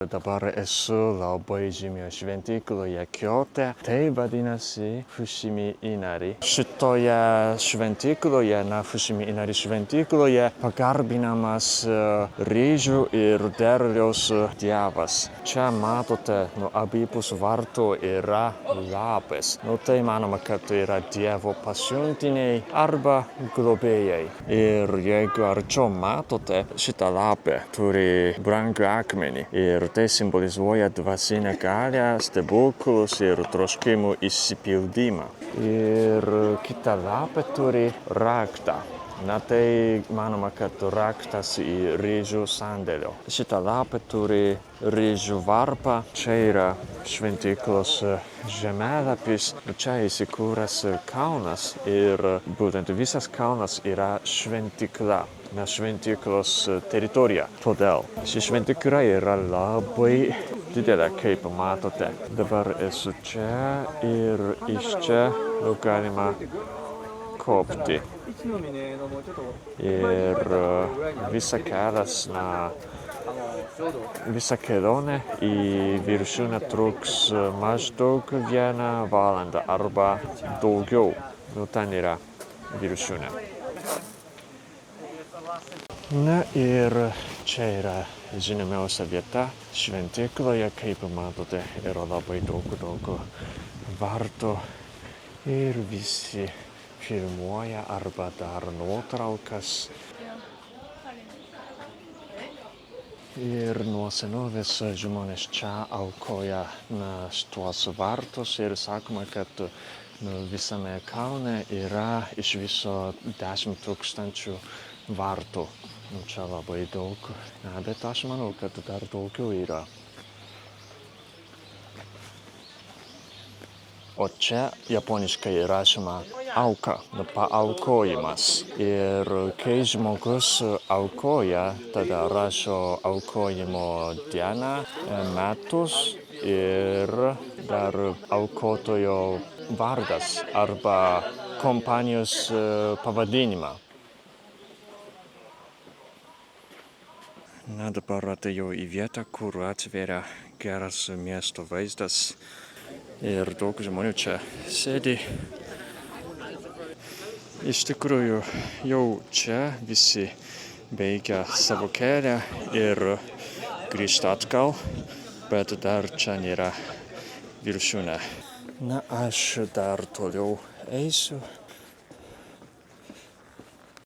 Dabar esu labai žymioje šventykloje Kiote, tai vadinasi Fushimi Inari. Šitoje šventykloje, Fushimi Inari šventykloje pagarbinamas ryžių ir derliaus dievas. Čia matote, abipus vartų yra lapės. Tai manoma, kad tai yra dievo pasiuntiniai arba globėjai. Ir jeigu arčiau matote, šitą lapę turi brangų akmenį. Ir tai simbolizuoja dvasinę galią, stebuklus ir troškimų išsipildymą. Ir kita lapė turi raktą. Tai manoma, kad raktas į ryžių sandėlio. Šita lapė turi ryžių varpą. Čia yra šventyklos žemėlapis. Čia įsikūręs kalnas ir būtent visas kalnas yra šventykla. Šventyklos teritorija. Todėl ši šventykla yra labai didelė, kaip matote. Dabar esu čia ir iš čia galima kopti. Ir visa kelionė į viršūnę truks maždaug 1 valandą arba daugiau. Ten yra viršūnė. Ir čia yra žinomiausia vieta šventykloje, kaip matote, yra labai daug vartų ir visi filmuoja arba daro nuotraukas. Ir nuo senovės žmonės čia aukoja tuos vartus ir sakoma, kad visame kalne yra iš viso 10 000 vartų. Čia labai daug, bet aš manau, kad dar daugiau yra. O čia japoniškai rašoma auka, paaukojimas. Ir kai žmogus aukoja, tada rašo aukojimo dieną, metus ir dar aukotojo vardas arba kompanijos pavadinimą. Dabar atėjau į vietą, kur atveria geras miesto vaizdas ir daug žmonių čia sėdi. Iš tikrųjų, jau čia visi baigia savo kelią ir grįžta atgal, bet dar čia nėra viršūnė. Aš dar toliau eisiu